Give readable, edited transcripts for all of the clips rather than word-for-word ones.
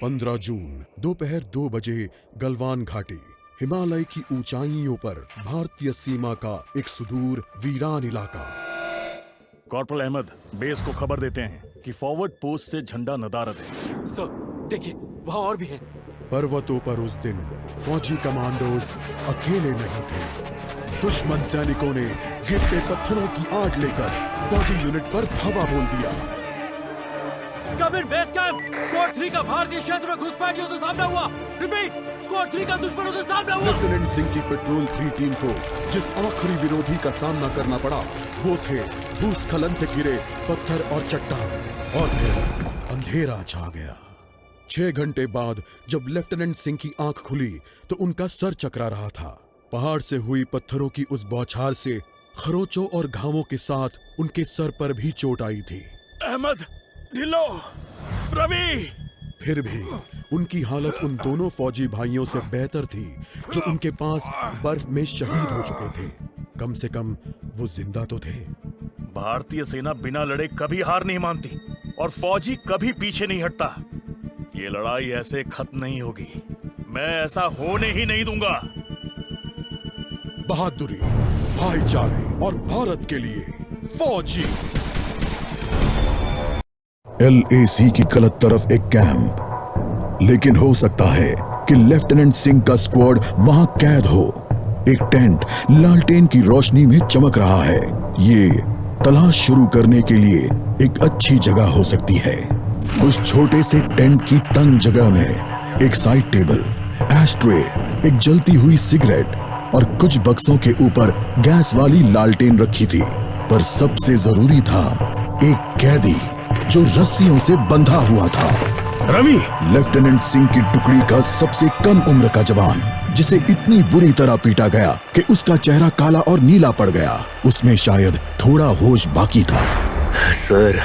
15 जून दोपहर 2 बजे गलवान घाटी, हिमालय की ऊंचाइयों पर भारतीय सीमा का एक सुदूर वीरान इलाका। कॉर्पोरल अहमद, बेस को खबर देते हैं कि फॉरवर्ड पोस्ट से झंडा नदारद है। सर देखिए, वहाँ और भी हैं। पर्वतों पर उस दिन फौजी कमांडोज अकेले नहीं थे। दुश्मन सैनिकों ने गिरते पत्थरों की आग लेकर फौजी यूनिट पर धावा बोल दिया। कमिंग बेस कैंप, स्क्वाड 3 का भारतीय क्षेत्र में घुसपैठियों से सामना हुआ। रिपीट, स्क्वाड 3 का दुश्मनों से सामना हुआ। लेफ्टिनेंट सिंह की पेट्रोल 3 टीम को जिस आखिरी विरोधी का सामना करना पड़ा वो थे भूस्खलन से गिरे पत्थर और चट्टान। और फिर अंधेरा छा गया। 6 घंटे बाद जब लेफ्टिनेंट सिंह की आंख खुली तो उनका सर चकरा रहा था। पहाड़ से हुई पत्थरों की उस बौछार से खरोंचों और घावों के साथ उनके सर पर भी चोट आई थी। अहमद, ढिल्लो, रवि। फिर भी उनकी हालत उन दोनों फौजी भाइयों से बेहतर थी जो उनके पास बर्फ में शहीद हो चुके थे। कम से कम वो जिंदा तो थे। भारतीय सेना बिना लड़े कभी हार नहीं मानती और फौजी कभी पीछे नहीं हटता। ये लड़ाई ऐसे खत्म नहीं होगी। मैं ऐसा होने ही नहीं दूंगा। बहादुरी, भाईचारे और भारत के लिए फौजी। LAC की गलत तरफ एक कैंप, लेकिन हो सकता है कि लेफ्टिनेंट सिंह का स्क्वाड वहां कैद हो। एक टेंट लालटेन की रोशनी में चमक रहा है। ये तलाश शुरू करने के लिए एक अच्छी जगह हो सकती है। उस छोटे से टेंट की तंग जगह में एक साइड टेबल, एस्ट्रे, एक जलती हुई सिगरेट और कुछ बक्सों के ऊपर गैस वाली लालटेन रखी थी। पर सबसे जरूरी था एक कैदी जो रस्सियों से बंधा हुआ था। रवि, लेफ्टिनेंट सिंह की टुकड़ी का सबसे कम उम्र का जवान, जिसे इतनी बुरी तरह पीटा गया कि उसका चेहरा काला और नीला पड़ गया। उसमें शायद थोड़ा होश बाकी था। सर,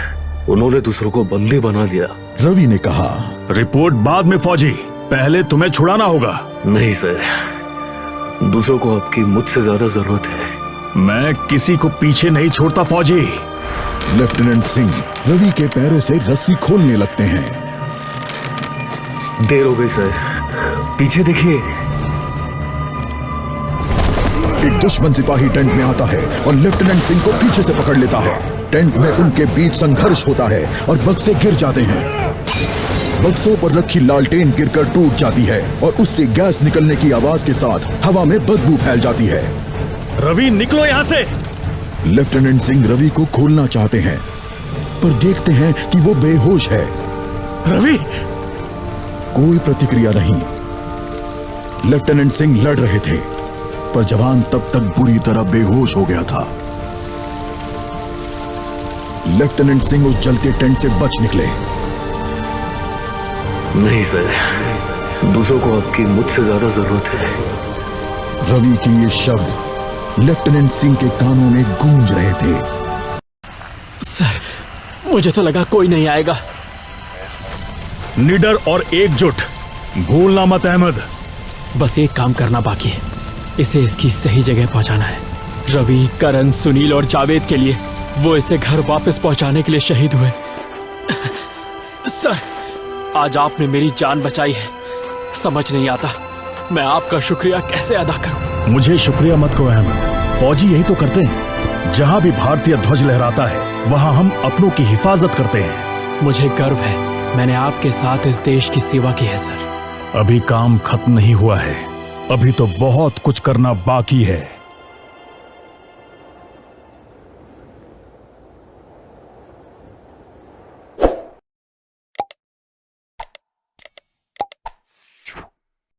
उन्होंने दूसरों को बंदी बना दिया। रवि ने कहा। रिपोर्ट बाद में फौजी, पहले तुम्हें छुड़ाना होगा। नहीं सर, दूसरों को आपकी मुझसे ज्यादा जरूरत है। मैं किसी को पीछे नहीं छोड़ता फौजी। लेफ्टिनेंट सिंह रवि के पैरों से रस्सी खोलने लगते हैं। देर हो गई सर, पीछे देखिए। एक दुश्मन सिपाही टेंट में आता है और लेफ्टिनेंट सिंह को पीछे से पकड़ लेता है। टेंट में उनके बीच संघर्ष होता है और बक्से गिर जाते हैं। बक्सों पर रखी लालटेन गिरकर टूट जाती है और उससे गैस निकलने की आवाज के साथ हवा में बदबू फैल जाती है। रवि, निकलो यहाँ से। लेफ्टिनेंट सिंह रवि को खोलना चाहते हैं पर देखते हैं कि वो बेहोश है। रवि, कोई प्रतिक्रिया नहीं। लेफ्टिनेंट सिंह लड़ रहे थे पर जवान तब तक बुरी तरह बेहोश हो गया था। लेफ्टिनेंट सिंह उस जलते टेंट से बच निकले। नहीं सर, दूसरों को आपकी मुझसे ज्यादा जरूरत है। रवि के ये शब्द लेफ्टिनेंट सिंह के कानों में गूंज रहे थे। सर, मुझे तो लगा कोई नहीं आएगा। निडर और एकजुट, भूलना मत अहमद। बस एक काम करना बाकी है, इसे इसकी सही जगह पहुंचाना है। रवि, करण, सुनील और जावेद के लिए वो इसे घर वापस पहुंचाने के लिए शहीद हुए। सर, आज आपने मेरी जान बचाई है। समझ नहीं आता मैं आपका शुक्रिया कैसे अदा करूं। मुझे शुक्रिया मत कहो अहमद, फौजी यही तो करते हैं। जहां भी भारतीय ध्वज लहराता है वहां हम अपनों की हिफाजत करते हैं। मुझे गर्व है, मैंने आपके साथ इस देश की सेवा की है सर। अभी काम खत्म नहीं हुआ है, अभी तो बहुत कुछ करना बाकी है।